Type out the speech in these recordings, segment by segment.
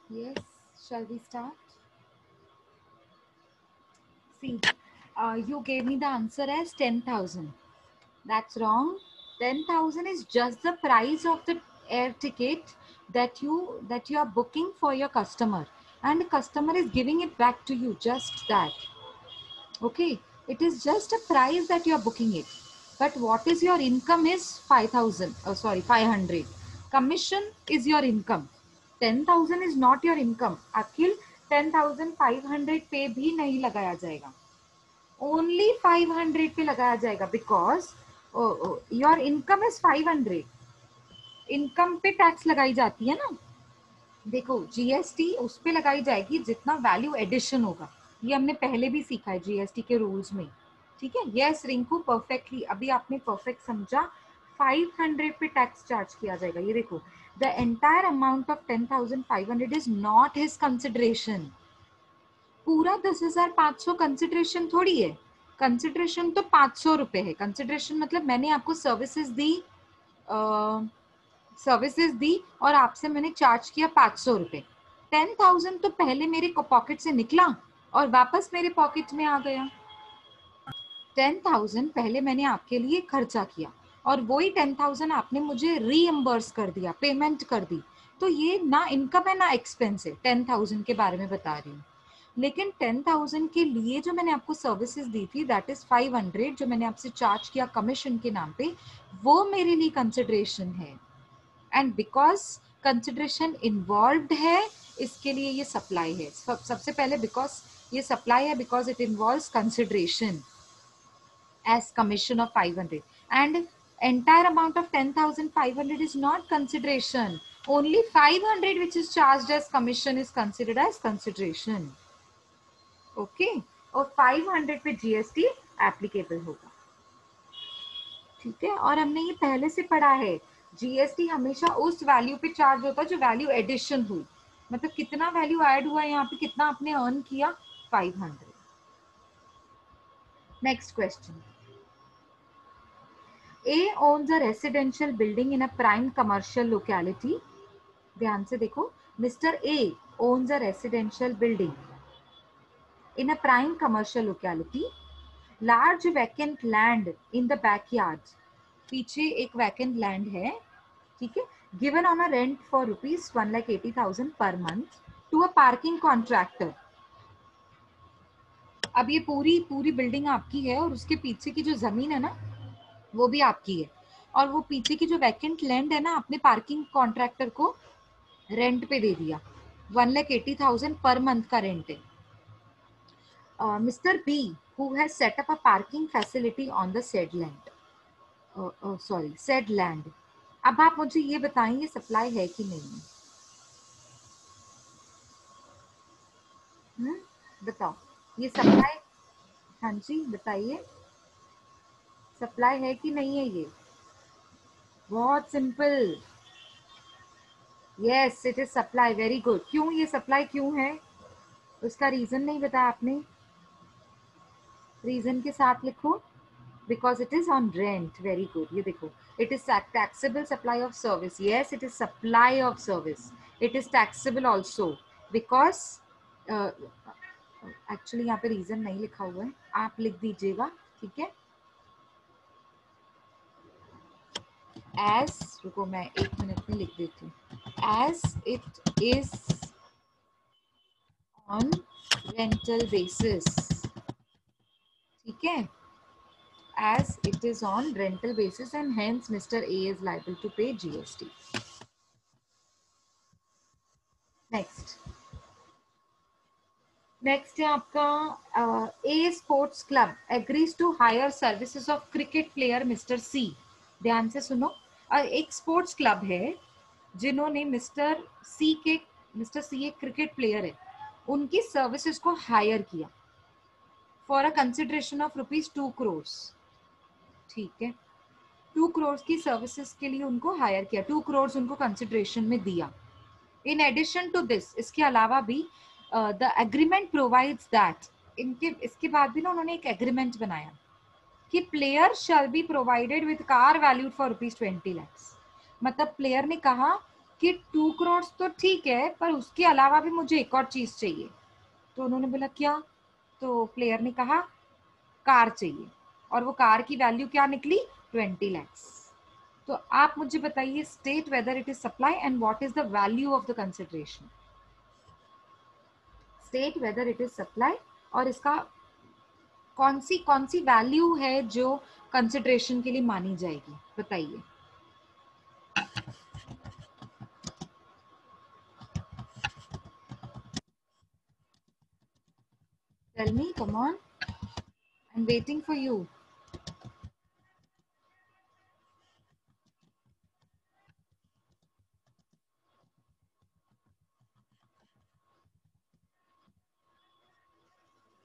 Yes, shall we start? See, you gave me the answer as 10,000. That's wrong. 10,000 is just the price of the air ticket that you are booking for your customer, and the customer is giving it back to you, just that. Okay, it is just a price that you are booking it. But what is your income is 5,000. Oh, sorry, 500. Commission is your income. 10,000 is not your income. अखिल 10,500 पे भी नहीं लगाया जाएगा. Only 500 पे लगाया जाएगा because your income is 500. Income पे tax लगाई जाती है ना. देखो जीएसटी उस पे लगाई जाएगी जितना वैल्यू एडिशन होगा. ये हमने पहले भी सीखा है जीएसटी के रूल्स में. ठीक है. Yes Rinku, perfectly. अभी आपने परफेक्ट समझा. 500 पे टैक्स चार्ज किया जाएगा. ये देखो, the entire amount of 10,500 is not his consideration. पूरा 10,500 कंसिडरेशन थोड़ी है. कंसिडरेशन तो 500 रुपए है. कंसिडरेशन मतलब मैंने आपको सर्विसेज दी और आपसे मैंने चार्ज किया 500 रुपए. 10,000 तो पहले मेरे पॉकेट से निकला और वापस मेरे पॉकेट में आ गया. 10,000 पहले मैंने आपके लिए खर्चा किया और वही 10,000 आपने मुझे रीएम्बर्स कर दिया, पेमेंट कर दी. तो ये ना इनकम है ना एक्सपेंस है. 10,000 के बारे में बता रही हूँ. लेकिन 10,000 के लिए जो मैंने आपको सर्विसेज दी थी, दैट इज 500 जो मैंने आपसे चार्ज किया कमीशन के नाम पे, वो मेरे लिए कंसिडरेशन है. एंड बिकॉज कंसिडरेशन इन्वॉल्व्ड है, इसके लिए ये सप्लाई है. सबसे पहले बिकॉज ये सप्लाई है, because it involves consideration as commission of 500, and entire amount of 10,500 is not consideration. Only 500 which is charged as commission is considered as consideration. Okay, और 500 पे जीएसटी एप्लीकेबल होगा. ठीक है. और हमने ये पहले से पढ़ा है, जीएसटी हमेशा उस वैल्यू पे चार्ज होता है जो वैल्यू एडिशन हुई. मतलब कितना वैल्यू ऐड हुआ है यहाँ पे, कितना आपने अर्न किया, 500. Next question. A owns a residential building in a prime commercial locality. ध्यान से देखो, Mr. A owns a residential building in a prime commercial locality. Large vacant land in the backyard. पीछे एक vacant land है. ठीक है. Given on a rent for rupees 1,80,000 per month to a parking contractor. अब ये पूरी building आपकी है और उसके पीछे की जो जमीन है ना, वो भी आपकी है. और वो पीछे की जो वैकेंट लैंड है ना, आपने पार्किंग कॉन्ट्रैक्टर को रेंट पे दे दिया. 1,80,000 पर मंथ का रेंट है. Mister B who has set up a parking facility on the said land, said land. अब आप मुझे ये बताएं, ये सप्लाई है कि नहीं. बताओ ये सप्लाई. हाँ जी बताइए, सप्लाई है कि नहीं है ये. बहुत simple. Yes it is supply. Very good. क्यों ये सप्लाई क्यों है, उसका रीजन नहीं बताया आपने. रीजन के साथ लिखो. Because it is on rent. Very good. ये देखो, it is taxable supply of service. Yes it is supply of service. It is taxable also because actually यहाँ पे रीजन नहीं लिखा हुआ है, आप लिख दीजिएगा. ठीक है. एज, रुको मैं 1 मिनट में लिख देती हूँ. As it is on rental basis. ठीक है. As it is on rental basis and hence Mr. A is liable to pay GST. Next है आपका A Sports Club agrees to hire services of cricket player Mr. C. ध्यान से सुनो. एक sports club है जिन्होंने मिस्टर सी एक cricket player है, उनकी सर्विसेज को हायर किया for a consideration of ₹2 crores. ठीक है. 2 crores की सर्विसेज के लिए उनको हायर किया. 2 crores उनको कंसिडरेशन में दिया. इन एडिशन टू दिस, इसके अलावा भी द एग्रीमेंट प्रोवाइड्स दैट, इसके बाद भी ना उन्होंने एक एग्रीमेंट बनाया कि player shall be provided with car valued for ₹20 lakhs. मतलब प्लेयर ने कहा कि 2 करोड़ तो ठीक है, पर उसके अलावा भी मुझे एक और चीज चाहिए। तो उन्होंने बोला क्या? तो प्लेयर ने कहा कार चाहिए, और वो कार की वैल्यू क्या निकली? 20 lakhs। तो आप मुझे बताइए, state whether it is supply and what is the value of the consideration. State whether it is supply, और इसका कौन सी वैल्यू है जो कंसिडरेशन के लिए मानी जाएगी, बताइए। Tell me, come on, I am waiting for you.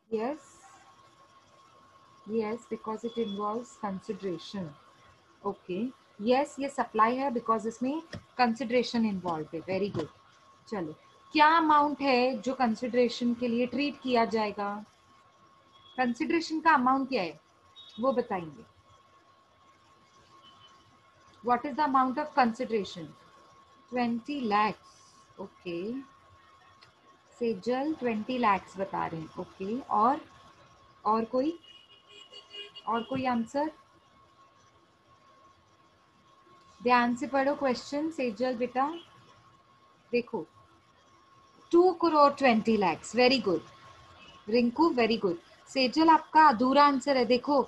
Yes, yes, because it involves consideration. Okay, yes, ये सप्लाई है बिकॉज इसमें कंसिडरेशन इन्वॉल्व है। Very good. चलो, क्या अमाउंट है जो कंसिडरेशन के लिए ट्रीट किया जाएगा? कंसिडरेशन का अमाउंट क्या है वो बताएंगे। What is the amount of consideration? 20 lakhs। Okay, Sejal 20 lakhs बता रहे हैं। ओके, और कोई, और कोई आंसर? ध्यान से पढ़ो क्वेश्चन सेजल बेटा। देखो, 2 crore 20 lakhs। Very good Rinku, very good. Sejal आपका अधूरा आंसर है। देखो,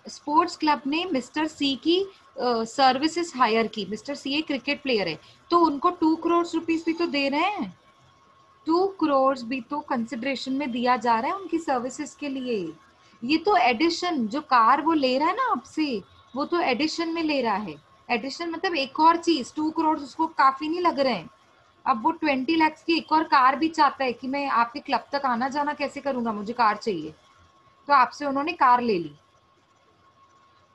स्पोर्ट्स क्लब ने मिस्टर सी की सर्विसेज हायर की। मिस्टर सी एक क्रिकेट प्लेयर है, तो उनको 2 crore रुपीज भी तो दे रहे हैं। 2 crore भी तो कंसिडरेशन में दिया जा रहा है उनकी सर्विसेज के लिए। ये तो एडिशन, जो कार वो ले रहा है ना आपसे, वो तो एडिशन में ले रहा है। एडिशन मतलब एक और चीज। 2 crore उसको काफी नहीं लग रहे हैं। अब वो 20 lakhs की एक और कार भी चाहता है कि मैं आपके क्लब तक आना जाना कैसे करूंगा, मुझे कार चाहिए। तो आपसे उन्होंने कार ले ली।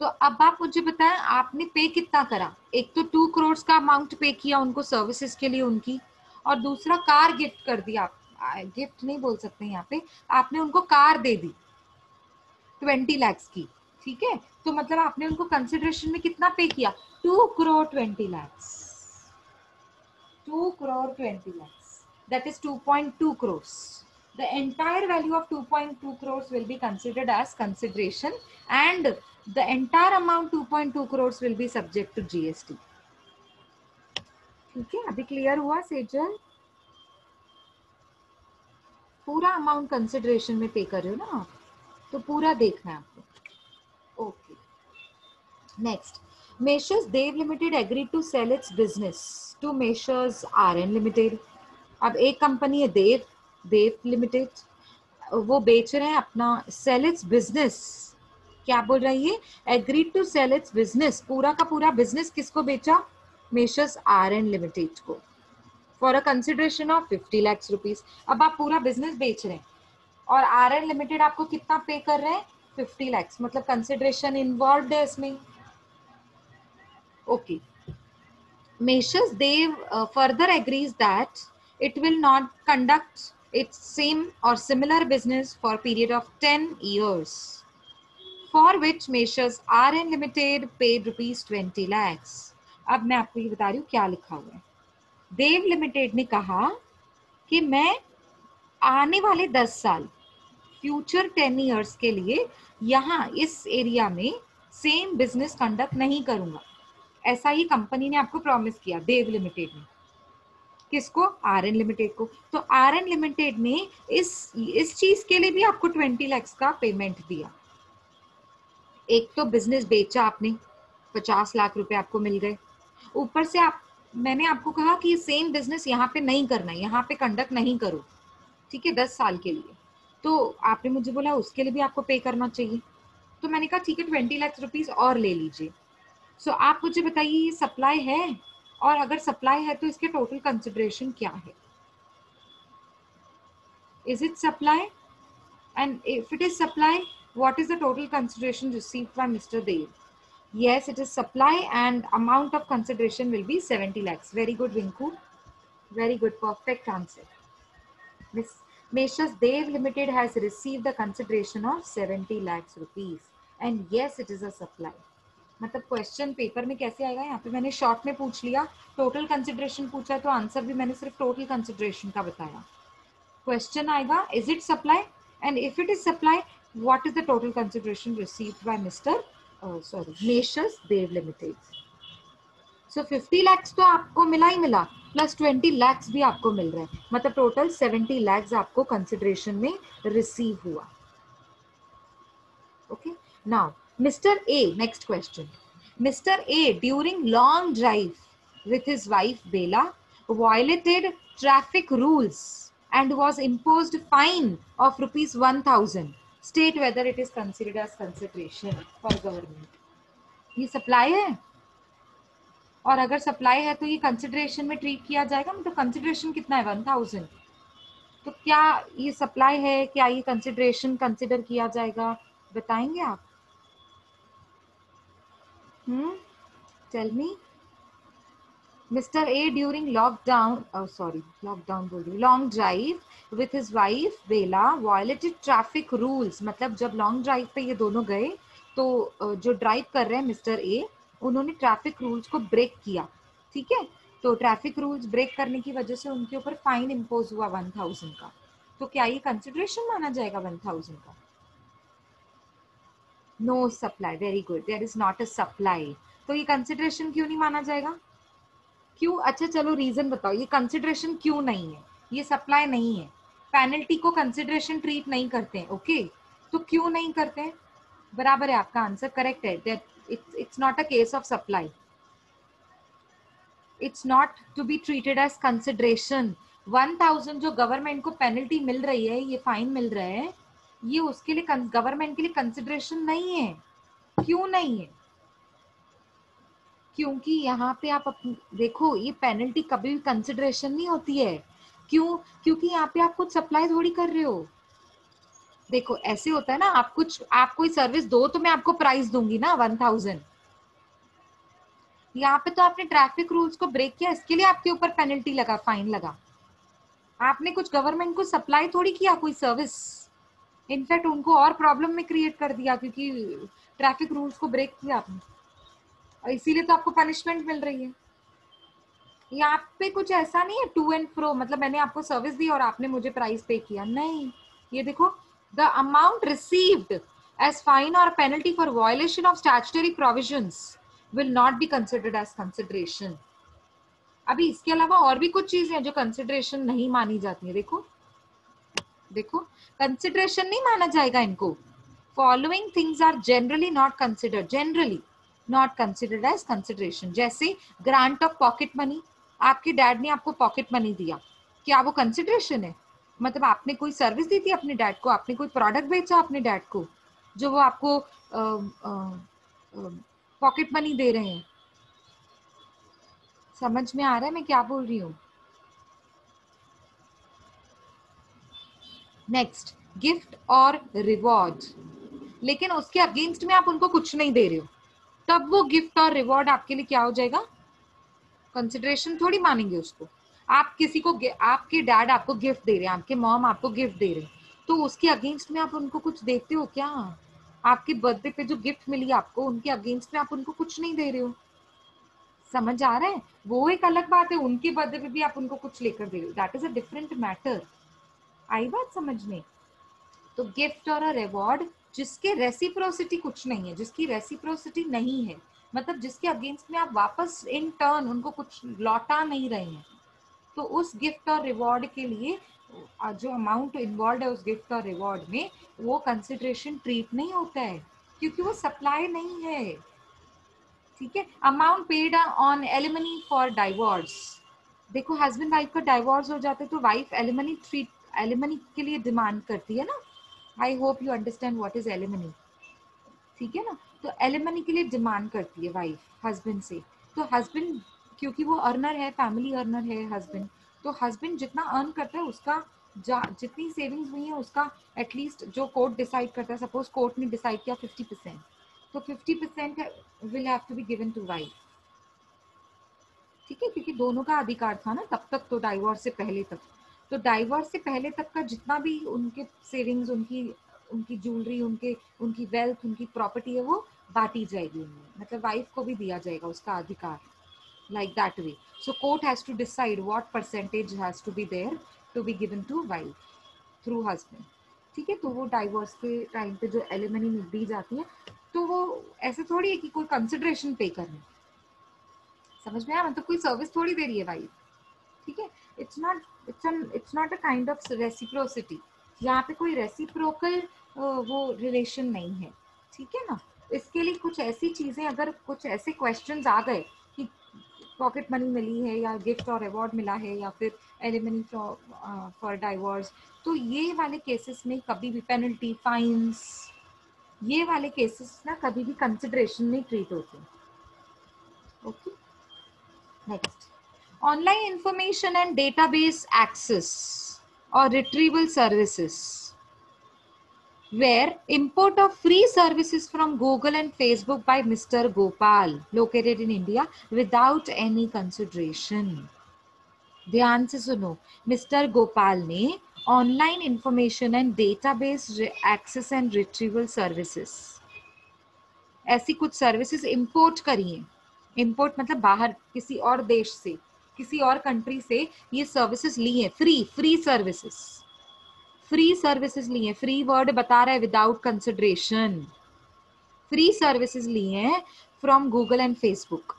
तो अब आप मुझे बताएं, आपने पे कितना करा? एक तो 2 crore का अमाउंट पे किया उनको सर्विसेज के लिए उनकी, और दूसरा कार गिफ्ट कर दिया आप। गिफ्ट नहीं बोल सकते यहाँ पे, आपने उनको कार दे दी 20 lakhs की। ठीक है, तो मतलब आपने उनको कंसिडरेशन में कितना पे किया? 2 crore 20 lakhs। 2 crore 20 lakhs, that is 2.2 crores. The entire value of 2.2 crores will be considered as consideration, and the entire amount 2.2 crores will be subject to GST. ठीक है, अभी क्लियर हुआ सेजल? पूरा अमाउंट कंसिडरेशन में पे कर रहे हो ना आप, तो पूरा देखना है आपको। Okay, next. Messrs Dev limited agreed to sell its business to messrs RN limited. अब एक कंपनी है देव, देव लिमिटेड, वो बेच रहे हैं अपना सेल इट्स बिजनेस। क्या बोल रही है? Agreed to sell its business, पूरा का पूरा बिजनेस किसको बेचा? मेशर्स आरएन लिमिटेड को, for a consideration of 50 lakhs rupees. अब आप पूरा बिजनेस बेच रहे हैं और आरएन लिमिटेड आपको कितना पे कर रहे हैं? 50 lakhs, मतलब कंसिडरेशन इन्वॉल्व है इसमें। Okay, Messrs. Dev further agrees that it will not conduct its same or similar business for a period of 10 years, for which Messrs. RN Limited paid rupees 20 lakhs. अब मैं आपको ये बता रही हूँ क्या लिखा हुआ है। देव लिमिटेड ने कहा कि मैं आने वाले 10 साल, फ्यूचर 10 ईयर्स के लिए यहाँ इस एरिया में सेम बिजनेस कंडक्ट नहीं करूंगा। ऐसा ही कंपनी ने आपको प्रॉमिस किया, देव लिमिटेड ने। किसको? आरएन लिमिटेड को। तो आरएन लिमिटेड ने इस चीज के लिए भी आपको 20 lakhs का पेमेंट दिया। एक तो बिजनेस बेचा आपने, 50 लाख रुपए आपको मिल गए। ऊपर से आप, मैंने आपको कहा कि सेम बिजनेस यहाँ पे नहीं करना है, यहाँ पे कंडक्ट नहीं करो, ठीक है, 10 साल के लिए। तो आपने मुझे बोला उसके लिए भी आपको पे करना चाहिए। तो मैंने कहा ठीक है, 20 lakhs रुपीज और ले लीजिए। सो आप मुझे बताइए, ये सप्लाई है? और अगर सप्लाई है तो इसके टोटल कंसिडरेशन क्या है? Is it supply? And if it is supply, what is the total consideration received by Mr. Dev? Yes, it is supply, and amount of consideration will be 70 lakhs. Very good, Rinku. Very good, perfect answer. Miss Meshas Dev Limited has received the consideration of 70 lakhs rupees. And yes, it is a supply. मतलब question paper में कैसे आएगा, यहाँ पे मैंने short में पूछ लिया, टोटल कंसिडरेशन पूछा है तो आंसर भी मैंने सिर्फ टोटल कंसिडरेशन का बताया. क्वेश्चन आएगा is it supply, and if it is supply what is the total consideration received by mister messrs Dev limited. So 50 lakhs तो आपको मिला ही मिला, प्लस 20 lakhs भी आपको मिल रहा है, मतलब टोटल 70 lakhs आपको कंसिडरेशन में रिसीव हुआ. Okay, now Mr. A, next question. Mr. A, during long drive with his wife Bela, violated traffic rules and was imposed fine of rupees 1000. State whether it is considered as consideration for government. ये supply है, और अगर supply है तो ये consideration में treat किया जाएगा. मतलब कंसिडरेशन कितना है 1000, तो क्या ये सप्लाई है, क्या ये कंसिडरेशन कंसिडर किया जाएगा, बताएंगे आप? Tell me. Mr. A during lockdown, long drive with his wife Bela violated traffic rules. मतलब जब लॉन्ग ड्राइव पे ये दोनों गए तो जो ड्राइव कर रहे हैं मिस्टर ए, उन्होंने ट्रैफिक रूल्स को ब्रेक किया. ठीक है, तो ट्रैफिक रूल्स ब्रेक करने की वजह से उनके ऊपर फाइन इम्पोज हुआ 1000 का. तो क्या ये कंसिडरेशन माना जाएगा 1000 का? No supply, very good, there is not a supply. तो ये कंसिडरेशन क्यों नहीं माना जाएगा? क्यों? अच्छा चलो रीजन बताओ, ये कंसिडरेशन क्यों नहीं है? ये सप्लाई नहीं है, पेनल्टी को कंसिडरेशन ट्रीट नहीं करते हैं. ओके, तो क्यों नहीं करते हैं? बराबर है, आपका आंसर करेक्ट है. That it's not a case of supply, it's not to be treated as consideration. 1000 जो गवर्नमेंट को पेनल्टी मिल रही है, ये फाइन मिल रहा है, ये उसके लिए गवर्नमेंट के लिए कंसिडरेशन नहीं है. क्यों नहीं है? क्योंकि यहाँ पे आप देखो, ये पेनल्टी कभी भी कंसिडरेशन नहीं होती है. क्यों? क्योंकि यहाँ पे आप कुछ सप्लाई थोड़ी कर रहे हो. देखो ऐसे होता है ना, आप कोई सर्विस दो तो मैं आपको प्राइस दूंगी ना 1000. यहाँ पे तो आपने ट्रैफिक रूल्स को ब्रेक किया, इसके लिए आपके ऊपर पेनल्टी लगा, फाइन लगा. आपने कुछ गवर्नमेंट को सप्लाई थोड़ी किया कोई सर्विस. इनफैक्ट उनको और प्रॉब्लम में क्रिएट कर दिया क्योंकि ट्रैफिक रूल्स को ब्रेक किया आपने, और इसीलिए तो आपको पनिशमेंट मिल रही है. यहाँ पे कुछ ऐसा नहीं है टू एंड फ्रो, मतलब मैंने आपको सर्विस दी और आपने मुझे प्राइस पे किया, नहीं. ये देखो, the amount received as fine or penalty for violation of statutory provisions will not be considered as consideration. अभी इसके अलावा और भी कुछ चीजें हैं जो कंसिडरेशन नहीं मानी जाती है. देखो देखो, कंसिडरेशन नहीं माना जाएगा इनको. Following things are generally not considered, generally not considered as consideration. जैसे ग्रांट ऑफ पॉकेट मनी, आपके डैड ने आपको पॉकेट मनी दिया, क्या वो कंसिडरेशन है? मतलब आपने कोई सर्विस दी थी अपने डैड को, आपने कोई प्रोडक्ट बेचा अपने डैड को, जो वो आपको पॉकेट मनी दे रहे हैं. समझ में आ रहा है मैं क्या बोल रही हूँ? नेक्स्ट, गिफ्ट और रिवॉर्ड. लेकिन उसके अगेंस्ट में आप उनको कुछ नहीं दे रहे हो, तब वो गिफ्ट और रिवॉर्ड आपके लिए क्या हो जाएगा? कंसिडरेशन थोड़ी मानेंगे उसको. आप किसी को, आपके डैड आपको गिफ्ट दे रहे हैं, आपके मॉम आपको गिफ्ट दे रहे हैं, तो उसके अगेंस्ट में आप उनको कुछ देते हो क्या? आपके बर्थडे पे जो गिफ्ट मिली आपको, उनके अगेंस्ट में आप उनको कुछ नहीं दे रहे हो. समझ आ रहा है? वो एक अलग बात है, उनके बर्थडे पे भी आप उनको कुछ लेकर दे रहे हो, that is a different matter. आई बात समझ में? तो गिफ्ट और रिवॉर्ड जिसके रेसिप्रोसिटी कुछ नहीं है, जिसकी रेसिप्रोसिटी नहीं है, मतलब जिसके अगेंस्ट में आप वापस इन टर्न उनको कुछ लौटा नहीं रहे हैं, तो उस गिफ्ट और रिवॉर्ड के लिए जो अमाउंट इन्वॉल्व है उस गिफ्ट और रिवॉर्ड में, वो कंसिडरेशन ट्रीट नहीं होता है क्योंकि वो सप्लाई नहीं है. ठीक है, amount paid on alimony for divorce. देखो हस्बैंड वाइफ का डाइवोर्स हो जाता है तो वाइफ एलिमनी के लिए डिमांड करती है ना. I hope you understand what is alimony. ठीक है ना, तो एलिमनी के लिए डिमांड करती है वाइफ हस्बैंड से. तो हस्बैंड, क्योंकि वो अर्नर है, फैमिली अर्नर है हस्बैंड, तो हस्बैंड जितना अर्न करता है उसका जितनी सेविंग्स हुई है उसका एटलीस्ट जो कोर्ट डिसाइड करता है, सपोज कोर्ट ने डिसाइड किया 50%, तो 50% will have to be given to wife. ठीक है, क्योंकि दोनों का अधिकार था ना तब तक, तो डाइवोर्स से पहले तक, तो डाइवोर्स से पहले तक का जितना भी उनके सेविंग्स, उनकी उनकी ज्वेलरी, उनकी वेल्थ, उनकी प्रॉपर्टी है, वो बांटी जाएगी उनमें, मतलब वाइफ को भी दिया जाएगा उसका अधिकार, like that way. So court has to decide what percentage has to be there to be given to wife through husband. ठीक है, तो वो डाइवोर्स के टाइम पे जो एलिमनी दी जाती है, तो वो ऐसे थोड़ी है कि कोई कंसिडरेशन पे करना, समझ में आया, मतलब कोई सर्विस थोड़ी दे रही है वाइफ, ठीक है। It's not a kind of reciprocity, यहाँ पे कोई रेसिप्रोकल वो रिलेशन नहीं है, ठीक है ना। इसके लिए कुछ ऐसी चीजें, अगर कुछ ऐसे क्वेश्चंस आ गए कि पॉकेट मनी मिली है या गिफ्ट और अवार्ड मिला है या फिर एलिमनी फॉर डाइवोर्स, तो ये वाले केसेस में कभी भी पेनल्टी, फाइन्स, ये वाले केसेस ना कभी भी कंसिडरेशन में ट्रीट होते हैं। Okay, next, online information and database access or retrieval services, where import of free services from Google and Facebook by Mr. Gopal, located in India, without any consideration. ध्यान से सुनो, मिस्टर गोपाल ने online information and database access and retrieval services, ऐसी कुछ services import करी हैं। Import मतलब बाहर किसी और देश से, किसी और कंट्री से ये सर्विसेज ली हैं, फ्री सर्विसेज, फ्री सर्विसेज ली हैं। फ्री वर्ड बता रहा है, विदाउट कंसिडरेशन, फ्री सर्विसेज ली हैं फ्रॉम गूगल एंड फेसबुक,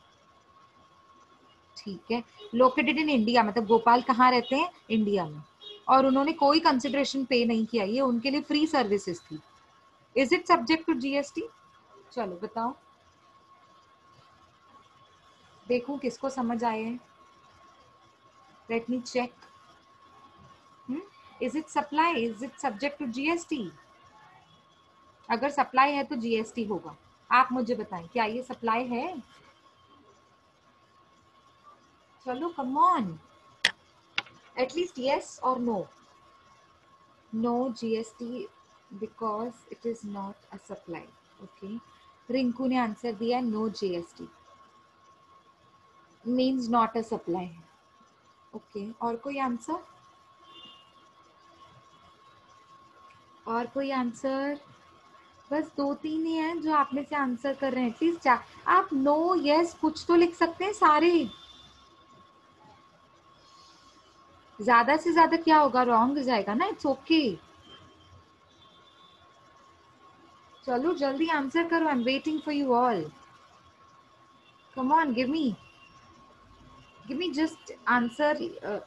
ठीक है। लोकेटेड इन इंडिया, मतलब गोपाल कहाँ रहते हैं, इंडिया में, और उन्होंने कोई कंसिडरेशन पे नहीं किया, ये उनके लिए फ्री सर्विसेज थी। Is it subject to GST? चलो बताओ, देखो किसको समझ आए हैं, let me check. Is it supply, is it subject to GST? अगर सप्लाई है तो जीएसटी होगा, आप मुझे बताएं क्या ये सप्लाई है? चलो कम ऑन, एटलीस्ट यस और no. No GST because it is not a supply. Okay, Rinku ने आंसर दिया no GST means not a supply. Okay, और कोई आंसर? और कोई आंसर? बस 2-3 ही हैं जो आप में से आंसर कर रहे हैं, एटलीस्ट आप नो यस कुछ तो लिख सकते हैं सारे। ज्यादा से ज्यादा क्या होगा, रॉन्ग जाएगा ना, इट्स ओके। चलो जल्दी आंसर करो, आई am waiting for you all, come on, give me just answer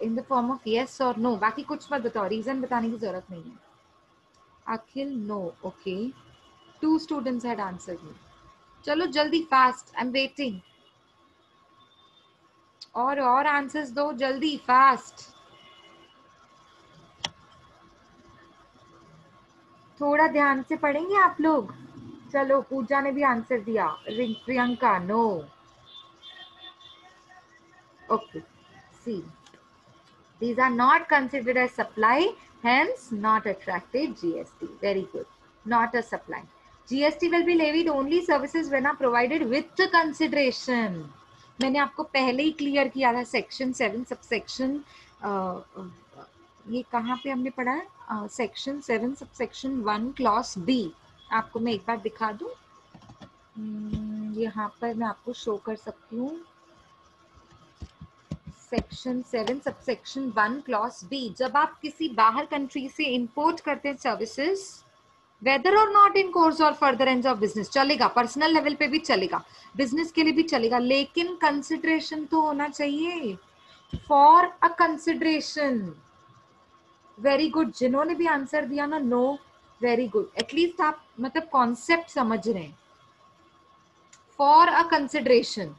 in the form of yes और नो, बाकी कुछ मत बताओ, रीजन बताने की जरूरत नहीं है। Akhil no, okay, 2 students had answered me. चलो जल्दी, फास्ट, आई एम वेटिंग, और आंसर्स दो जल्दी, फास्ट। थोड़ा ध्यान से पढ़ेंगे आप लोग। चलो, पूजा ने भी आंसर दिया, Priyanka no. Okay, see, these are not considered as supply, hence not attracted GST. Very good, not a supply. GST will be levied only services when are provided with consideration. मैंने आपको पहले ही क्लियर किया था, section 7 subsection, ये कहाँ पे हमने पढ़ा है, सेक्शन 7 सबसेक्शन 1 क्लॉज बी। आपको मैं एक बार दिखा दूं, यहाँ पर मैं आपको शो कर सकती हूँ, सेक्शन 7 सबसेक्शन 1 क्लॉज बी। जब आप किसी बाहर कंट्री से इंपोर्ट करते हैं services, weather or not in course or furtherance of business, चलेगा, पर्सनल लेवल पे भी चलेगा, बिजनेस के लिए भी चलेगा, लेकिन कंसिडरेशन तो होना चाहिए, for a consideration. Very good, जिन्होंने भी आंसर दिया ना नो, वेरी गुड, एटलीस्ट आप मतलब कॉन्सेप्ट समझ रहे हैं। फॉर अ कंसिडरेशन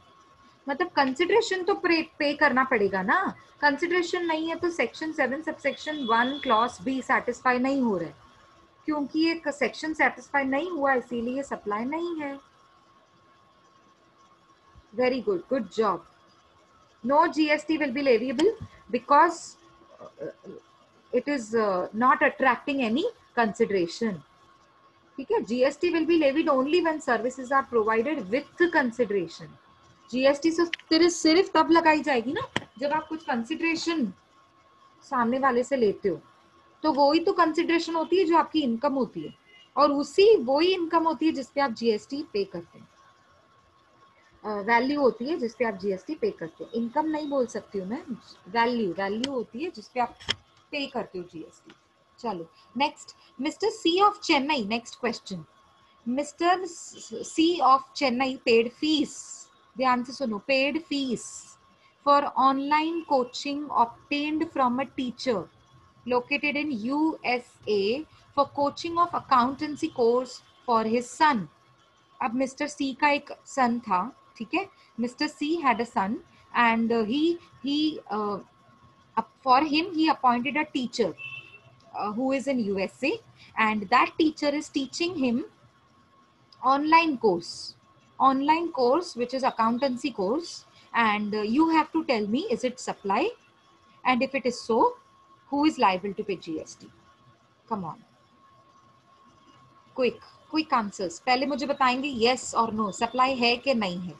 मतलब कंसिडरेशन तो पे करना पड़ेगा ना, कंसिडरेशन नहीं है तो section 7 subsection 1 clause B satisfy नहीं हो रहा है, क्योंकि ये सेक्शन सेटिस्फाई नहीं हुआ, इसीलिए सप्लाई नहीं है। Very good, good job. No GST will be leviable because it is not attracting any consideration, ठीक है। GST will be levied only when services are provided with consideration. GST से सिर्फ तब लगाई जाएगी ना जब आप कुछ कंसिडरेशन सामने वाले से लेते हो, तो वो ही तो कंसिडरेशन होती है जो आपकी इनकम होती है, और उसी वही इनकम होती है जिसपे आप जीएसटी पे करते हैं, वैल्यू होती है जिसपे आप जीएसटी पे करते हो। इनकम नहीं बोल सकती हूँ मैं, वैल्यू वैल्यू होती है जिसपे आप पे करते हो जीएसटी। चलो next, mister C of Chennai, next question, mister C of Chennai paid fees, ध्यान से सुनो, paid fees for online coaching obtained from a teacher located in USA for coaching of accountancy course for his son। अब mister C का एक son था, ठीक है, mister C had a son and he for him he appointed a teacher who is in USA, and that teacher is teaching him online course which is accountancy course, and you have to tell me, is it supply, and if it is so, who is liable to pay GST? Come on, quick answers, पहले मुझे बताएंगे yes और no, supply है कि नहीं है।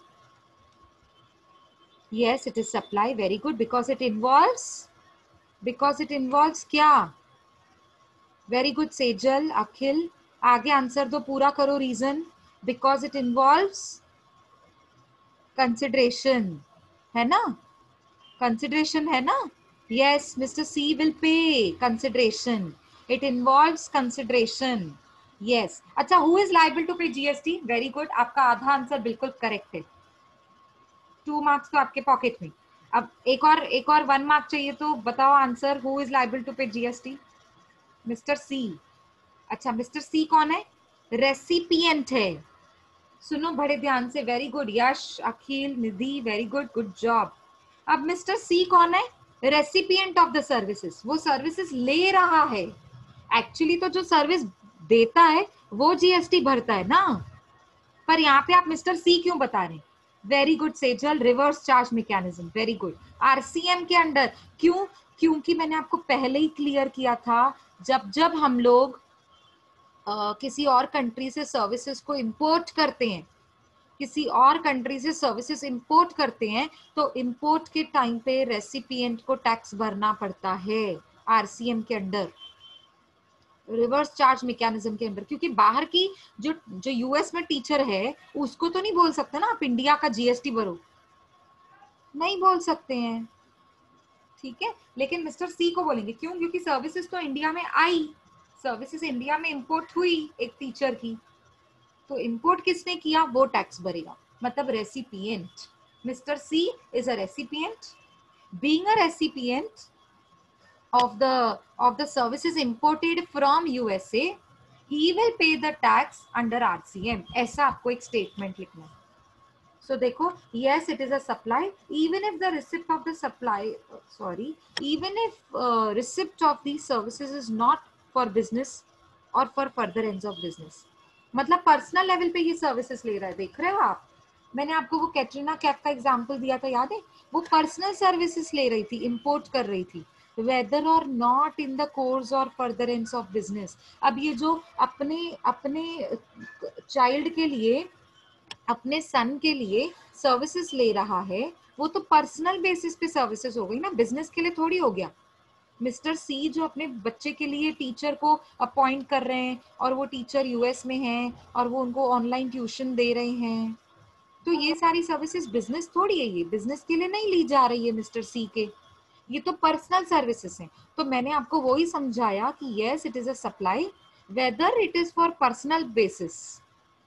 Yes it is supply, very good, because it involves क्या, very good Sejal, Akhil, आगे आंसर दो, पूरा करो reason, because it involves consideration, है ना, कंसिडरेशन है ना। Yes mister C will pay consideration, it involves consideration. Yes, अच्छा, who is liable to pay GST, very good, आपका आधा आंसर बिल्कुल करेक्ट है, 2 मार्क्स तो आपके पॉकेट में। अब एक और 1 मार्क चाहिए, तो बताओ answer, who is liable to pay GST, mister C. अच्छा, मिस्टर सी कौन है, रेसिपिएंट है, सुनो बड़े ध्यान से, वेरी गुड, यश, अखिल, निधि, वेरी गुड, गुड जॉब। अब मिस्टर सी कौन है, रेसिपिएंट ऑफ द सर्विसेज, वो सर्विसेज ले रहा है, एक्चुअली तो जो सर्विस देता है वो जीएसटी भरता है ना, पर यहाँ पे आप मिस्टर सी क्यों बता रहे हैं, very good Sejal, reverse charge mechanism, very good, RCM के अंडर, क्यों, क्योंकि मैंने आपको पहले ही क्लियर किया था, जब हम लोग किसी और कंट्री से सर्विसेज को इंपोर्ट करते हैं, किसी और कंट्री से सर्विसेज इंपोर्ट करते हैं, तो इंपोर्ट के टाइम पे रेसिपिएंट को टैक्स भरना पड़ता है आरसीएम के अंडर, रिवर्स चार्ज मैकेनिज्म के अंदर, क्योंकि बाहर की जो यूएस में टीचर है उसको तो नहीं बोल सकते ना आप इंडिया का जीएसटी भरो, नहीं बोल सकते हैं, ठीक है, लेकिन मिस्टर सी को बोलेंगे, क्यों, क्योंकि सर्विसेज तो इंडिया में आई, सर्विसेज इंडिया में इंपोर्ट हुई एक टीचर की, तो इंपोर्ट किसने किया वो टैक्स भरेगा, मतलब recipient, mister C is a recipient, being a recipient of the services imported from USA, he will pay the tax under RCM, ऐसा आपको एक स्टेटमेंट लिखना है। So देखो, yes it is a supply, even if the receipt of the supply, even if receipt of these services is not for business or for further ends of business, मतलब personal level पे ये services ले रहा है, देख रहे हो आप, मैंने आपको वो कैटरीना कैफ का एग्जांपल दिया था, याद है, वो पर्सनल सर्विसेज ले रही थी, इंपोर्ट कर रही थी, weather or not in the course or furtherance of business. अब ये जो अपने अपने चाइल्ड के लिए, अपने सन के लिए सर्विसेज ले रहा है, वो तो पर्सनल बेसिस पे सर्विसेज हो गई ना, बिजनेस के लिए थोड़ी हो गया। मिस्टर सी जो अपने बच्चे के लिए टीचर को अपॉइंट कर रहे हैं, और वो टीचर यूएस में हैं और वो उनको ऑनलाइन ट्यूशन दे रहे हैं, तो ये सारी सर्विसेज बिजनेस थोड़ी है, ये बिजनेस के लिए नहीं ली जा रही है मिस्टर सी के, ये तो पर्सनल सर्विसेज हैं। तो मैंने आपको वो ही समझाया कि yes it is a supply, whether it is for personal basis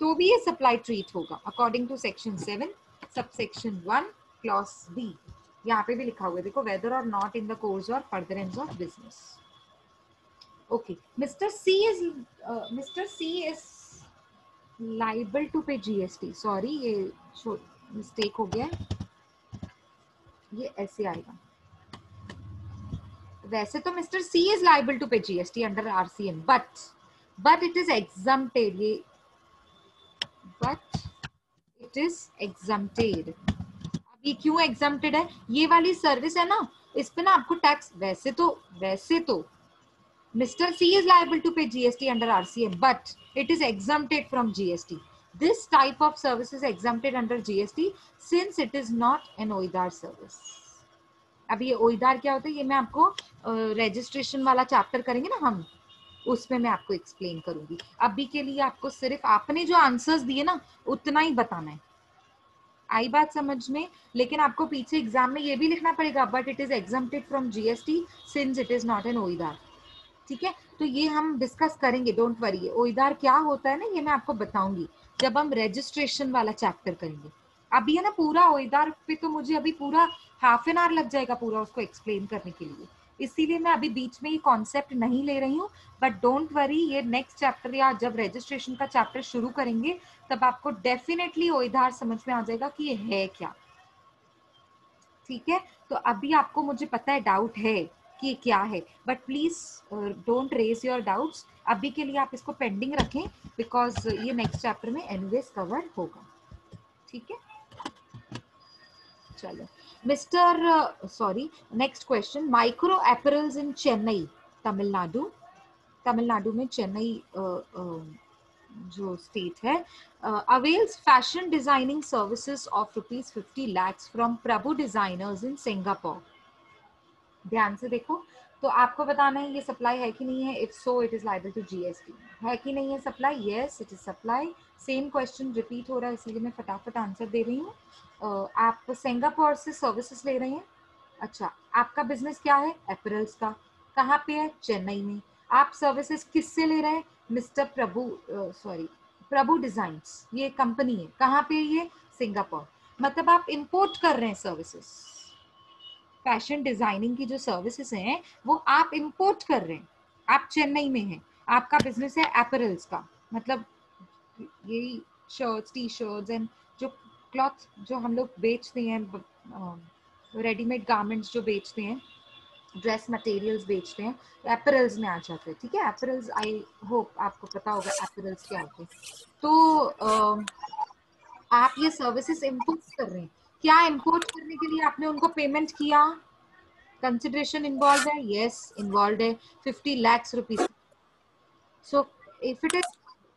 तो भी ये सप्लाई ट्रीट होगा according to section 7 subsection 1 clause B, यहाँ पे भी लिखा हुआ है देखो, whether or not in the course or furtherance of business. Okay, mister C is liable to pay GST, sorry ये मिस्टेक हो गया, ये ऐसे आएगा, वैसे तो mister C is liable to pay GST under RCM, but it is exempted, ये but it is exempted. अब ये क्यों एग्जम्प्टेड है, ये वाली सर्विस है ना, इस पे ना आपको टैक्स, वैसे तो mister C is liable to pay GST under RCM, but it is exempted from GST, this type of service is exempted under GST since it is not an OIDAR service. अब ये ओइदार क्या होता है, ये मैं आपको रजिस्ट्रेशन वाला chapter करेंगे ना हम, उसमें मैं आपको एक्सप्लेन करूंगी। अभी के लिए आपको सिर्फ आपने जो आंसर्स दिए ना उतना ही बताना है। आई बात समझ में? लेकिन आपको पीछे एग्जाम में ये भी लिखना पड़ेगा, but it is exempted from GST since it is not an OIDAR. ठीक है, तो ये हम डिस्कस करेंगे, डोंट वरी। ओईदार क्या होता है ना, ये मैं आपको बताऊंगी जब हम रजिस्ट्रेशन वाला चैप्टर करेंगे। अभी है ना पूरा ओईदार पे तो मुझे अभी पूरा हाफ एन आवर लग जाएगा पूरा उसको एक्सप्लेन करने के लिए, इसीलिए मैं अभी बीच में ये कॉन्सेप्ट नहीं ले रही हूँ। बट डोंट वरी, ये नेक्स्ट चैप्टर या जब रजिस्ट्रेशन का चैप्टर शुरू करेंगे तब आपको डेफिनेटली ओईदार समझ में आ जाएगा कि ये है क्या। ठीक है, तो अभी आपको मुझे पता है डाउट है कि क्या है, but please don't raise your doubts. अभी के लिए आप इसको पेंडिंग रखें बिकॉज ये नेक्स्ट चैप्टर में एनीवेज कवर होगा। ठीक है, चलो mister sorry, next question. Micro apparels in Chennai, Tamil Nadu. Tamil Nadu में चेन्नई जो स्टेट है, avails fashion designing services of ₹50 lakhs from Prabhu designers in Singapore. ध्यान से देखो, तो आपको बताना है ये सप्लाई है कि नहीं है। If so it is liable to GST. है कि नहीं है supply? Yes it is supply. Same question repeat हो रहा है इसीलिए मैं फटाफट आंसर दे रही हूँ। आप सिंगापुर से सर्विसेज ले रहे हैं। अच्छा, आपका बिजनेस क्या है? एपरल्स का। कहाँ पे है? चेन्नई में। आप सर्विसेज किससे ले रहे हैं? मिस्टर प्रभु, सॉरी, प्रभु डिजाइन्स, ये कंपनी है। कहाँ पे है ये? सिंगापुर। मतलब आप इंपोर्ट कर रहे हैं सर्विसेज। फैशन डिजाइनिंग की जो सर्विसेज हैं वो आप इंपोर्ट कर रहे हैं। आप चेन्नई में हैं, आपका बिजनेस है एपरल्स का, मतलब यही शर्ट्स, टी शर्ट्स एंड जो क्लॉथ जो हम लोग बेचते हैं, रेडीमेड गारमेंट्स जो बेचते हैं, ड्रेस मटेरियल्स बेचते हैं, एपरल्स में आ जाते हैं। ठीक है, एपरल्स आई होप आपको पता होगा एपरल्स क्या होते हैं। तो आप ये सर्विसेज इंपोर्ट कर रहे हैं। क्या इंपोर्ट करने के लिए आपने उनको पेमेंट किया? कंसिडरेशन इन्वॉल्व है? यस इन्वॉल्व है, 50 lakhs rupees। So if it is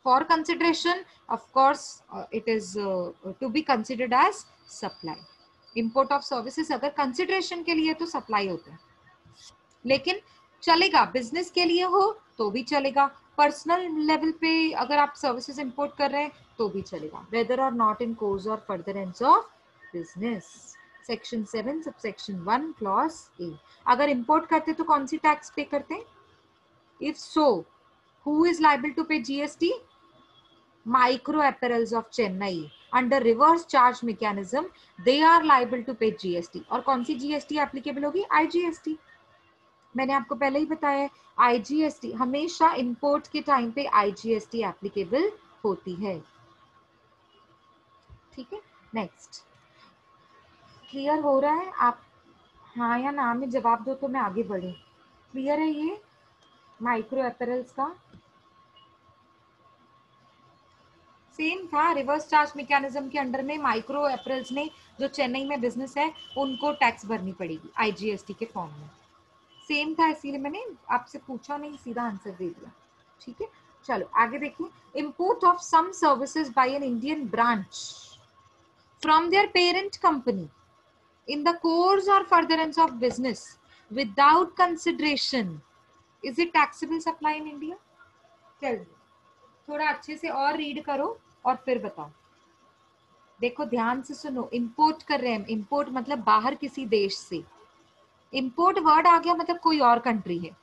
for consideration, of course it is to be considered as supply। import of services अगर consideration के लिए तो supply होता है, लेकिन चलेगा बिजनेस के लिए हो तो भी चलेगा, पर्सनल लेवल पे अगर आप सर्विसेज इंपोर्ट कर रहे हैं तो भी चलेगा, weather or not in course or furtherance of business. Section 7 subsection 1 clause A. अगर इंपोर्ट करते तो कौन सी टैक्स पे करते हैं? If so, who is liable to pay GST? Micro apparels of Chennai under reverse charge mechanism, they are liable to pay GST। और कौन सी GST applicable होगी? IGST। मैंने आपको पहले ही बताया है, IGST हमेशा इंपोर्ट के टाइम पे IGST एप्लीकेबल होती है। ठीक है, नेक्स्ट। क्लियर हो रहा है? आप हाँ या ना में जवाब दो तो मैं आगे बढ़ू। क्लियर है ये माइक्रो अपैरल्स का? सेम था, रिवर्स चार्ज मैकेनिज्म के अंडर में माइक्रो अपैरल्स ने जो चेन्नई में बिजनेस है उनको टैक्स भरनी पड़ेगी आईजीएसटी के फॉर्म में। सेम था, इसीलिए मैंने आपसे पूछा नहीं, सीधा आंसर दे दिया। ठीक है, चलो आगे देखिए। Import of some services by an Indian branch from their parent company in the course or furtherance of business without consideration, is it taxable supply in India? चलिए थोड़ा अच्छे से और रीड करो और फिर बताओ। देखो ध्यान से सुनो, इंपोर्ट कर रहे हैं, इंपोर्ट मतलब बाहर किसी देश से। इंपोर्ट वर्ड आ गया मतलब कोई और कंट्री है।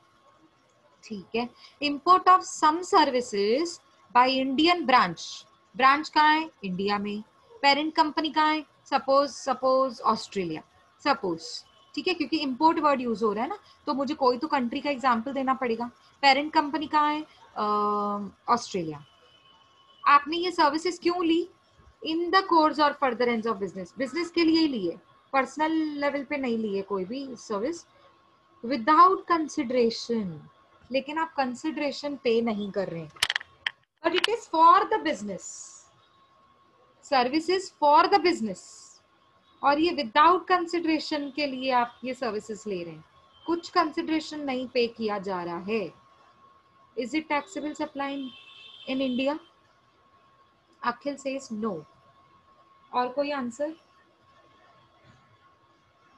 ठीक है, import of some services by Indian branch. Branch कहाँ है? इंडिया में। पेरेंट कंपनी कहाँ है? Suppose suppose Australia, suppose. ठीक है, क्योंकि इंपोर्ट वर्ड यूज हो रहा है ना, तो मुझे कोई तो कंट्री का एग्जांपल देना पड़ेगा। पेरेंट कंपनी कहाँ है? ऑस्ट्रेलिया। आपने ये सर्विसेज क्यों ली? इन the course or further end of business, business के लिए ही लिए, पर्सनल लेवल पे नहीं लिए कोई भी सर्विस। विदाउट कंसिडरेशन, लेकिन आप कंसिडरेशन पे नहीं कर रहे हैं, but it is for the business, services for the business, और ये विदाउट कंसिडरेशन के लिए आप ये सर्विसेज ले रहे हैं, कुछ कंसिडरेशन नहीं पे किया जा रहा है। Is it taxable supply in India? Akhil says no. और कोई आंसर?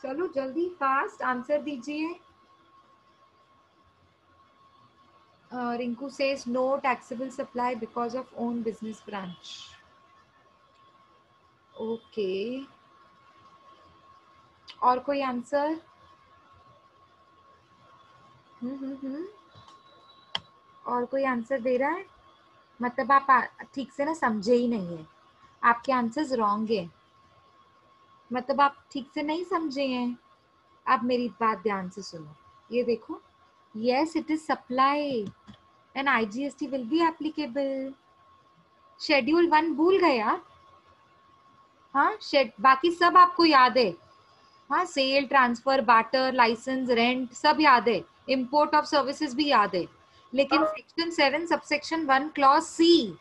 चलो जल्दी फास्ट आंसर दीजिए। Rinku says no taxable supply because of own business branch. Okay. और कोई आंसर? और कोई आंसर दे रहा है? मतलब आप ठीक से ना समझे ही नहीं है, आपके आंसर्स रॉन्ग है, मतलब आप ठीक से नहीं समझे हैं। आप मेरी बात ध्यान से सुनो, ये देखो, yes it is supply and IGST will be applicable. Schedule 1 भूल गए आप? हाँ, बाकी सब आपको याद है। हाँ, sale, transfer, barter, licence, rent सब याद है, इंपोर्ट ऑफ सर्विसेज भी याद है, लेकिन section 7 subsection 1 clause C,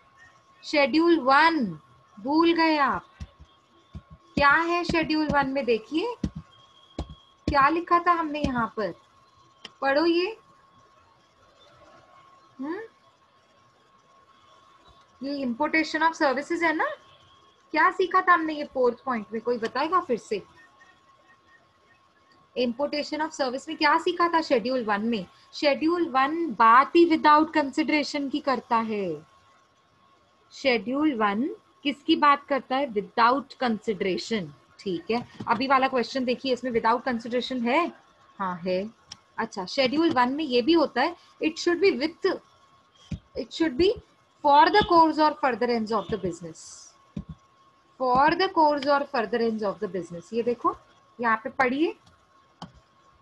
schedule 1 भूल गए आप। क्या है शेड्यूल 1 में? देखिए क्या लिखा था हमने यहाँ पर, पढ़ो ये। ये इंपोर्टेशन ऑफ सर्विसेज है ना, क्या सीखा था हमने ये 4th पॉइंट में? कोई बताएगा फिर से? इंपोर्टेशन ऑफ सर्विस में क्या सीखा था शेड्यूल 1 में? शेड्यूल 1 बात ही विदाउट कंसिडरेशन की करता है। शेड्यूल 1 किसकी बात करता है? Without consideration. ठीक है, अभी वाला क्वेश्चन देखिए, इसमें विदाउट कंसिडरेशन है? हाँ है। अच्छा, शेड्यूल 1 में ये भी होता है, it should be with, it should be for the course और furtherance of the business, for the course और फर्दरेंस ऑफ द बिजनेस। ये देखो यहाँ पे पढ़िए,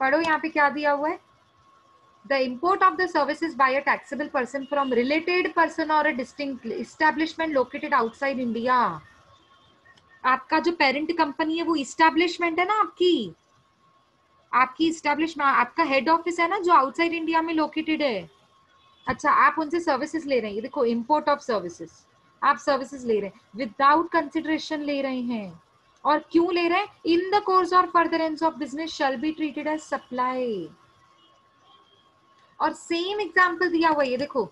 पढ़ो यहाँ पे क्या दिया हुआ है। The import of the services by a taxable person from related person or a distinct establishment located outside India. आपका जो पेरेंट कंपनी है वो इस्टेब्लिशमेंट है ना, आपकी इस्टेब्लिशमेंट, आपका हेड ऑफिस है ना जो आउटसाइड इंडिया में लोकेटेड है। अच्छा, आप उनसे सर्विसेज ले रहे हैं, ये देखो इंपोर्ट ऑफ सर्विसेज, आप सर्विसेज ले रहे हैं, विदाउट कंसिडरेशन ले रहे हैं। और क्यों ले रहे हैं? इन द कोर्स और furtherance of business shall be treated as supply. और सेम एग्जांपल दिया हुआ है, ये देखो,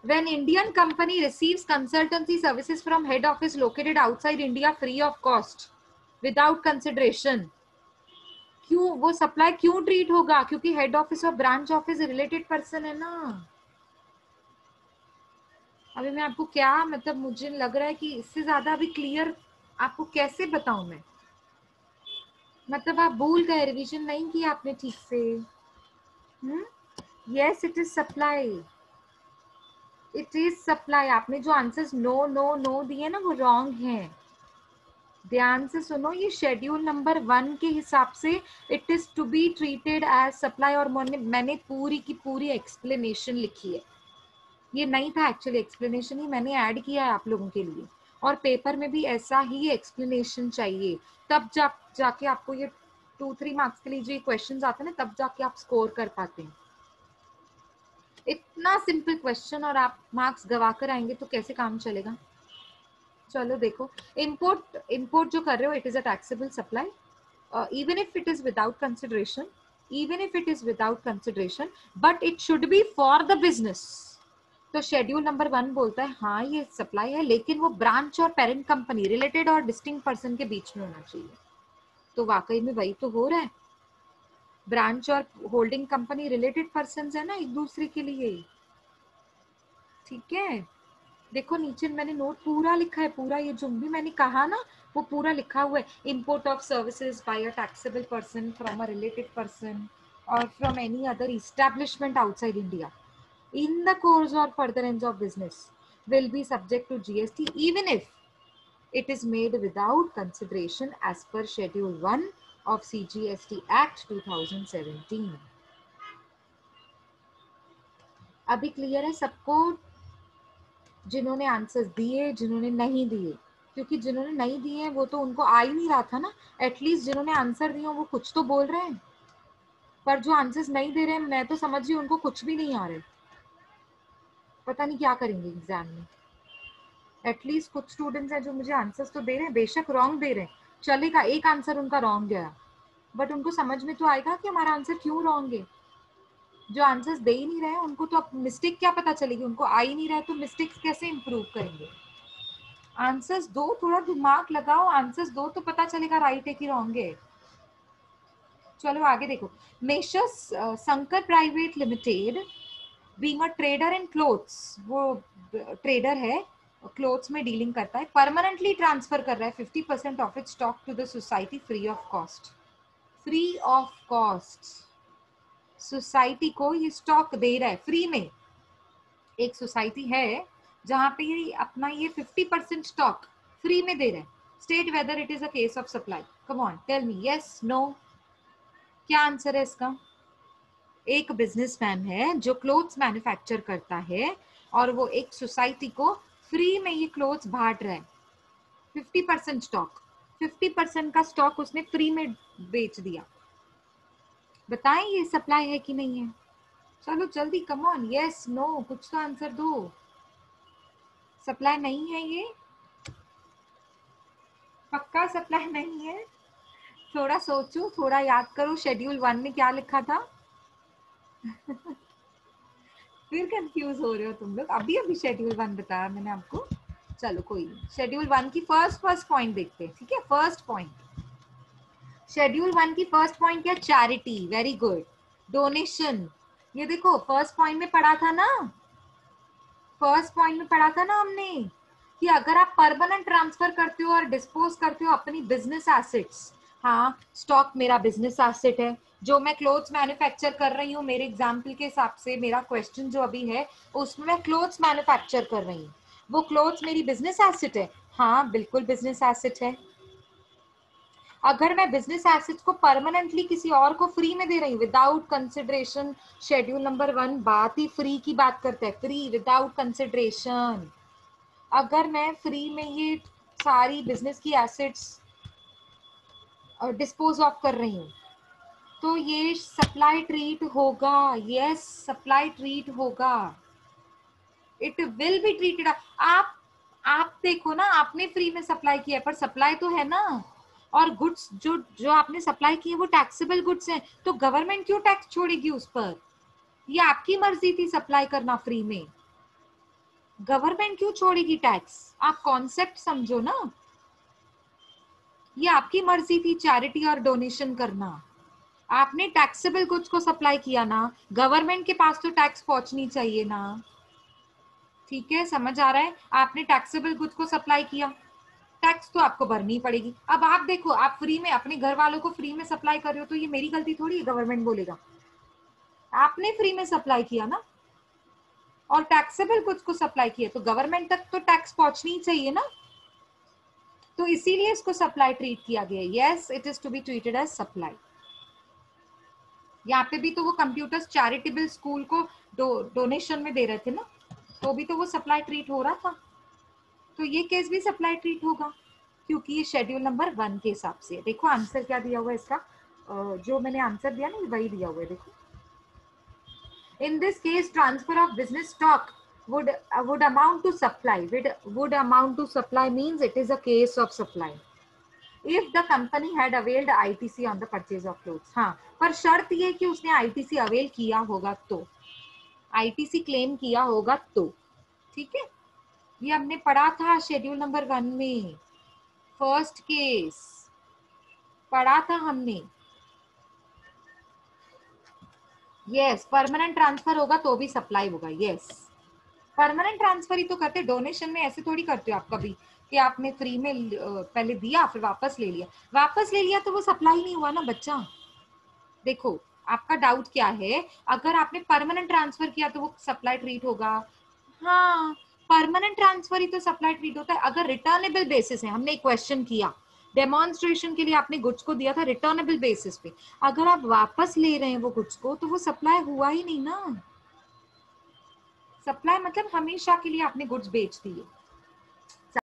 when Indian company receives consultancy services from head office located outside India free of cost without consideration, क्यों वो सप्लाई क्यों ट्रीट होगा? क्योंकि हेड ऑफिस और ब्रांच ऑफिस रिलेटेड पर्सन है ना। अभी मैं आपको क्या, मतलब मुझे लग रहा है कि इससे ज्यादा अभी क्लियर आपको कैसे बताऊं मैं, मतलब आप भूल गए, रिवीजन नहीं किया आपने ठीक से। Yes it is supply, it is supply. आपने जो आंसर्स नो नो नो दिए ना वो रॉन्ग हैं, ध्यान से सुनो। ये शेड्यूल नंबर 1 के हिसाब से it is to be treated as supply, और मैंने पूरी की पूरी एक्सप्लेनेशन लिखी है, ये नहीं था एक्चुअली, एक्सप्लेनेशन ही मैंने ऐड किया है आप लोगों के लिए, और पेपर में भी ऐसा ही एक्सप्लेनेशन चाहिए, तब जाके आपको ये 2-3 मार्क्स के लिए जो क्वेश्चंस आते हैं ना, तब जाके आप स्कोर कर पाते हैं। इतना सिंपल क्वेश्चन और आप मार्क्स गवा कर आएंगे तो कैसे काम चलेगा? चलो देखो, इंपोर्ट जो कर रहे हो, it is a taxable supply, even if it is without consideration, even if it is without consideration, but it should be for the business। तो शेड्यूल नंबर 1 बोलता है हाँ ये सप्लाई है, लेकिन वो ब्रांच और पेरेंट कंपनी, रिलेटेड और डिस्टिंक्ट पर्सन के बीच में होना चाहिए। तो वाकई में वही तो हो रहा है, ब्रांच और होल्डिंग कंपनी रिलेटेड पर्सन है ना एक दूसरे के लिए। ठीक है, देखो नीचे मैंने नोट पूरा लिखा है, पूरा ये जो भी मैंने कहा ना वो पूरा लिखा हुआ है। Import of services by a taxable person from a related person or from any other establishment outside India in the course or furtherance of business will be subject to GST even if it is made without consideration as per Schedule 1 of CGST Act 2017। अभी clear है सबको? जिन्होंने answers दिए, जिन्होंने नहीं दिए, क्योंकि जिन्होंने नहीं दिए हैं वो तो उनको आ ही नहीं रहा था ना, एटलीस्ट जिन्होंने आंसर दिए वो कुछ तो बोल रहे हैं, पर जो आंसर्स नहीं दे रहे हैं मैं तो समझ रही हूँ उनको कुछ भी नहीं आ रहे, पता नहीं क्या करेंगे एग्जाम में। एटलीस्ट कुछ स्टूडेंट्स हैं जो मुझे आंसर्स तो दे रहे हैं, बेशक रॉन्ग दे रहे हैं, चलेगा, एक आंसर उनका रॉन्ग गया, बट उनको समझ में तो आएगा कि हमारा आंसर क्यों रॉन्ग है। जो आंसर्स दे ही नहीं रहे हैं उनको तो अब मिस्टेक क्या पता चलेगी, उनको आ ही नहीं रहा है तो मिस्टेक्स कैसे इंप्रूव करेंगे? आंसर्स दो, थोड़ा दिमाग लगाओ, आंसर्स दो तो पता चलेगा राइट है कि रॉन्ग है। चलो आगे देखो, messrs Shankar private limited being a trader in clothes, वो ट्रेडर है, क्लोथ्स में डीलिंग करता है, परमानेंटली ट्रांसफर कर रहा है 50% of its stock to the society free of cost. Free of cost society को ये स्टॉक दे रहा है फ्री में। एक सोसाइटी है जहां पे ये अपना ये 50% स्टॉक फ्री में दे रहा है। State whether it is a case of supply. Come on tell me, yes no, क्या आंसर है इसका? एक बिजनेसमैन है जो क्लोथ्स मैन्युफैक्चर करता है और वो एक सोसाइटी को फ्री में ये क्लोथ्स बांट रहा है। 50% स्टॉक, 50% का स्टॉक उसने फ्री में बेच दिया। बताएं ये सप्लाई है कि नहीं है? चलो जल्दी, कम ऑन, यस नो, कुछ तो आंसर दो। सप्लाई नहीं है ये? पक्का सप्लाई नहीं है? थोड़ा सोचो, थोड़ा याद करो, शेड्यूल 1 में क्या लिखा था? फिर कंफ्यूज हो रहे हो तुम लोग। अभी अभी शेड्यूल 1 बताया मैंने आपको। चलो कोई नहीं, शेड्यूल 1 की फर्स्ट पॉइंट देखते हैं, ठीक है? फर्स्ट पॉइंट, शेड्यूल 1 की फर्स्ट पॉइंट क्या? Charity, very good. डोनेशन, ये देखो फर्स्ट पॉइंट में पढ़ा था ना, फर्स्ट पॉइंट में पढ़ा था ना हमने कि अगर आप परमानेंट ट्रांसफर करते हो और डिस्पोज करते हो अपनी बिजनेस एसेट्स, हाँ स्टॉक मेरा बिजनेस एसेट है, जो मैं क्लोथ्स मैन्युफैक्चर कर रही हूँ, मेरे एग्जाम्पल के हिसाब से मेरा क्वेश्चन जो अभी है उसमें मैं क्लोथ्स मैन्युफैक्चर कर रही हूँ, वो क्लोथ्स मेरी बिजनेस एसेट है। हाँ बिल्कुल बिजनेस एसेट है। अगर मैं बिजनेस एसेट्स को परमानेंटली किसी और को फ्री में दे रही हूँ विदाउट कंसिडरेशन, शेड्यूल नंबर 1 बात ही फ्री की बात करता है, फ्री विदाउट कंसिडरेशन। अगर मैं फ्री में ये सारी बिजनेस की एसेट्स डिस्पोज ऑफ कर रही हूँ तो ये सप्लाई ट्रीट होगा। यस सप्लाई ट्रीट होगा, इट विल बी ट्रीटेड। आप देखो ना, आपने फ्री में सप्लाई किया पर सप्लाई तो है ना, और गुड्स जो जो आपने सप्लाई किए वो टैक्सेबल गुड्स हैं, तो गवर्नमेंट क्यों टैक्स छोड़ेगी उस पर? ये आपकी मर्जी थी सप्लाई करना फ्री में, गवर्नमेंट क्यों छोड़ेगी टैक्स? आप कॉन्सेप्ट समझो ना, ये आपकी मर्जी थी चैरिटी और डोनेशन करना। आपने टैक्सेबल गुड्स को सप्लाई किया ना, गवर्नमेंट के पास तो टैक्स पहुंचनी चाहिए ना। ठीक है, समझ आ रहा है? आपने टैक्सेबल गुड्स को सप्लाई किया, टैक्स तो आपको भरनी पड़ेगी। अब आप देखो, आप फ्री में अपने घर वालों को फ्री में सप्लाई कर रहे हो तो ये मेरी गलती थोड़ी है, गवर्नमेंट बोलेगा। आपने फ्री में सप्लाई किया ना और टैक्सेबल गुड्स को सप्लाई किया तो गवर्नमेंट तक तो टैक्स पहुंचनी ही चाहिए ना, तो इसीलिए इसको सप्लाई ट्रीट किया गया। Yes it is to be treated as supply. यहाँ पे भी तो वो कंप्यूटर्स चैरिटेबल स्कूल को डोनेशन में दे रहे थे ना, तो भी तो वो सप्लाई ट्रीट हो रहा था, तो ये केस भी सप्लाई ट्रीट होगा क्योंकि ये शेड्यूल नंबर 1 के हिसाब से। देखो आंसर क्या दिया हुआ है इसका, जो मैंने आंसर दिया ना वही दिया हुआ है, देखो। In this case transfer of business stock would amount to supply, would amount to supply means it is a case of supply if the company had availed ITC on the purchase of clothes। हाँ पर शर्त ये कि उसने ITC avail किया होगा, तो ITC claim किया होगा तो, ठीक है? ये हमने पढ़ा था शेड्यूल नंबर 1 में, फर्स्ट केस पढ़ा था हमने। यस परमानेंट ट्रांसफर होगा तो भी सप्लाई होगा। यस परमानेंट ट्रांसफर ही तो करते, डोनेशन में ऐसे थोड़ी करते हो आप कभी कि आपने फ्री में पहले दिया फिर वापस ले लिया, वापस ले लिया तो वो सप्लाई नहीं हुआ ना बच्चा। देखो आपका डाउट क्या है, अगर आपने परमानेंट ट्रांसफर किया तो वो सप्लाई ट्रीट होगा। हाँ परमानेंट ट्रांसफर ही तो सप्लाई ट्रीट होता है। अगर रिटर्नेबल बेसिस है, हमने एक क्वेश्चन किया डेमोन्स्ट्रेशन के लिए, आपने गुड्स को दिया था रिटर्नेबल बेसिस पे, अगर आप वापस ले रहे हैं वो गुड्स को तो वो सप्लाई हुआ ही नहीं ना। सप्लाई मतलब हमेशा के लिए आपने गुड्स बेच दिए,